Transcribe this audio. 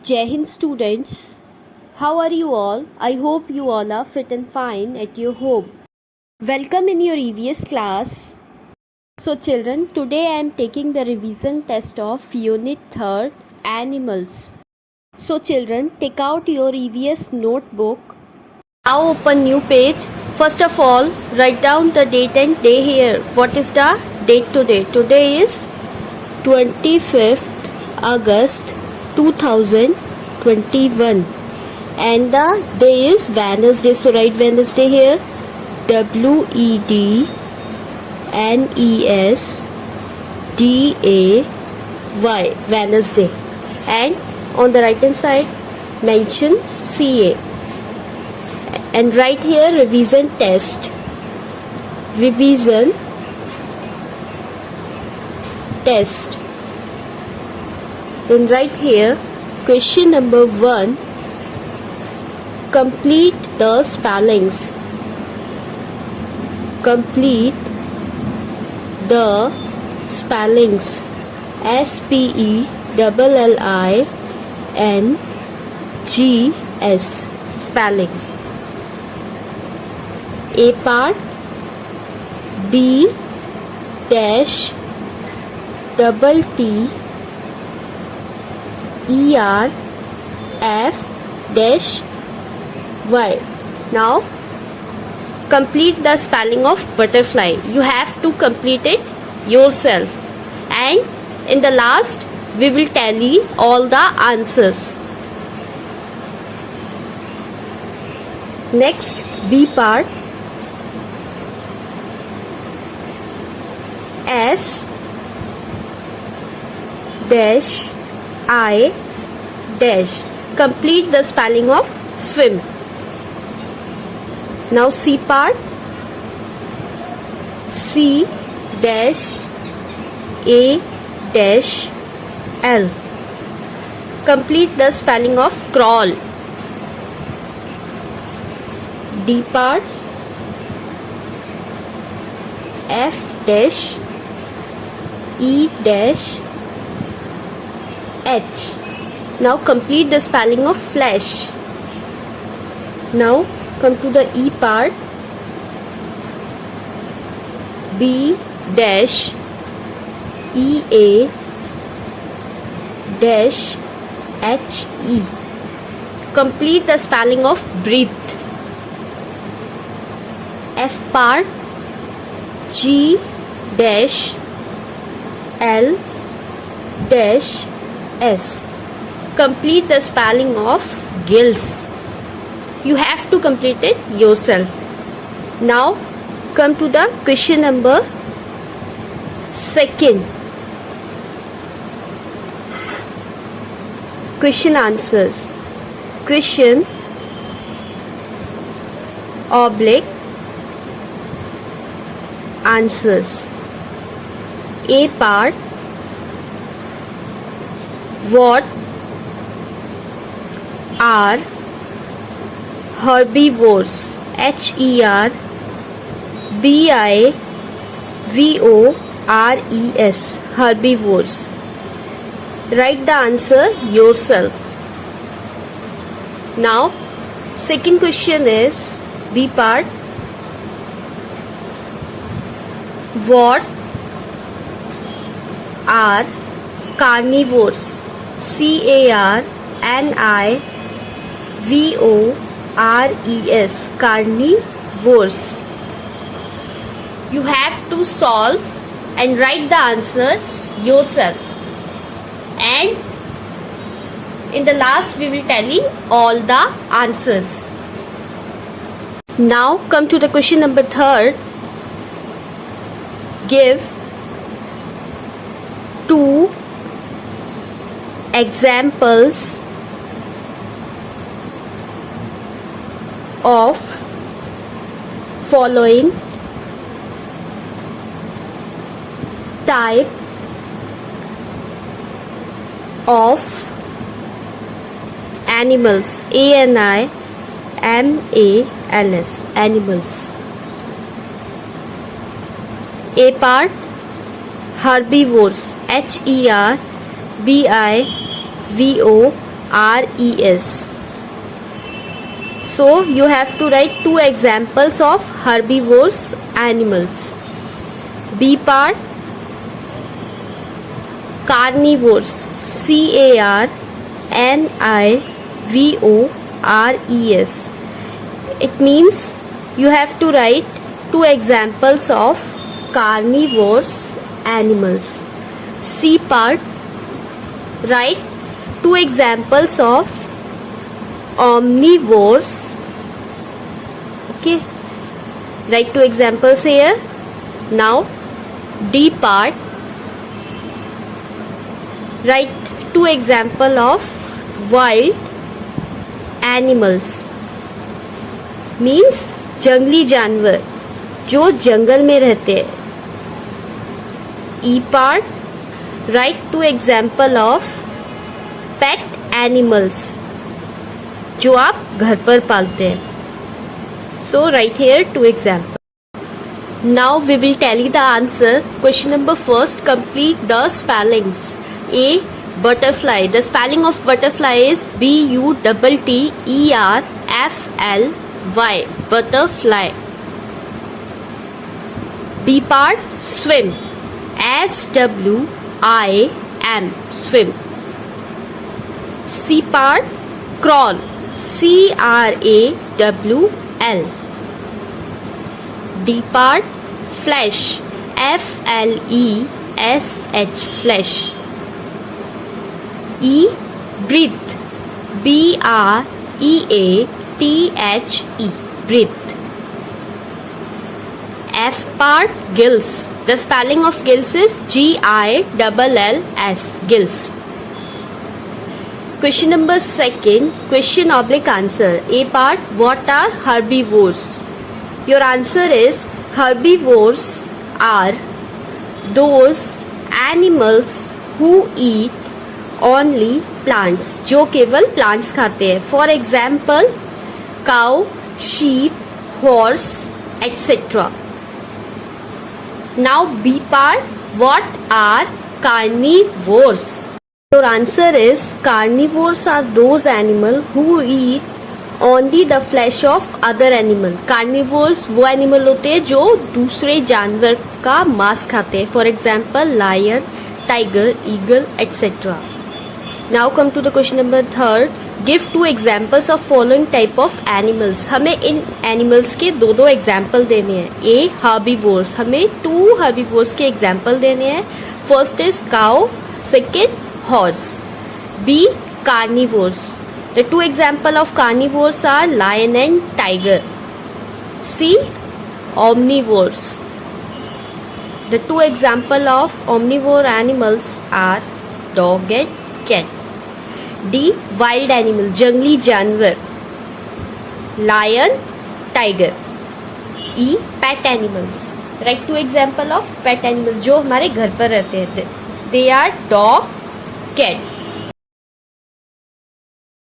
Jai Hind students, how are you all? I hope you all are fit and fine at your home. Welcome in your EVS class. So children, today I am taking the revision test of Unit 3rd Animals. So children, take out your EVS notebook. Now open new page. First of all, write down the date and day here. What is the date today? Today is 25th August 2021 and the day is Wednesday. So write Wednesday here. WEDNESDAY, Wednesday. And on the right hand side mention CA and write here revision test. Revision test. Then write here question number 1. Complete the spellings. Complete the spellings. SPELLINGS. Spellings. A part B dash double T ER F dash Y. Now complete the spelling of butterfly. You have to complete it yourself, and in the last we will tally all the answers. Next, B part. S dash I dash. Complete the spelling of swim. Now C part. C dash A dash L. Complete the spelling of crawl. D part. F dash E dash H. Now complete the spelling of flash. Now come to the E part. B dash EA dash HE. Complete the spelling of breathe. F part. G dash L dash S. Complete the spelling of gills. You have to complete it yourself. Now come to the question number 2. Question answers. Question oblique answers. A part. What are herbivores? HERBIVORES. Herbivores. Write the answer yourself. Now second question is B part. What are carnivores? CARNIVORES. Carnivores. You have to solve and write the answers yourself, and in the last we will tally all the answers. Now come to the question number 3. Give 2 examples of following type of animals. ANIMALS. Animals. A part. Herbivores. HERBIVORES. RES. So you have to write two examples of herbivorous animals. B part, carnivores, CARNIVORES. It means you have to write two examples of carnivorous animals. C part, write two examples of omnivores. Okay, write two examples here. Now D part, write two example of wild animals. Means जंगली जानवर जो जंगल में रहते हैं. E part, write two example of pet animals जो आप घर पर पालते हैं. So write here two example. Now we will tell you the answer. Question number first, complete the spellings. A butterfly. The spelling of butterfly is BUTTERFLY. Butterfly. B part, swim. SWIM. Swim. C part, crawl. CRAWL. D part, flesh. FLESH. Flesh. E, breathe. BREATHE. Breathe. F part, gills. The spelling of gills is GILLS. Gills. Question number second, question oblique answer. A part, what are herbivores? Your answer is herbivores are those animals who eat only plants. जो केवल plants खाते हैं. For example, cow, sheep, horse, etc. Now B part, what are carnivores? Your answer is carnivores are those animals who eat only the flesh of other animal. Carnivores वो animal होते हैं जो दूसरे जानवर का मांस खाते हैं. For example, lion, tiger, eagle, etc. Now come to the question number third. Give two examples of following type of animals. हमें इन animals के दो example देने हैं. A, herbivores. हमें two herbivores के example देने हैं. First is cow, second horse. B, carnivores. The two example of carnivores are lion and tiger. C, omnivores. The two example of omnivore animals are dog and cat. D, wild animal, जंगली जानवर, lion, tiger. E, pet animals. Write two example of pet animals जो हमारे घर पर रहते हैं. They are dog, cat.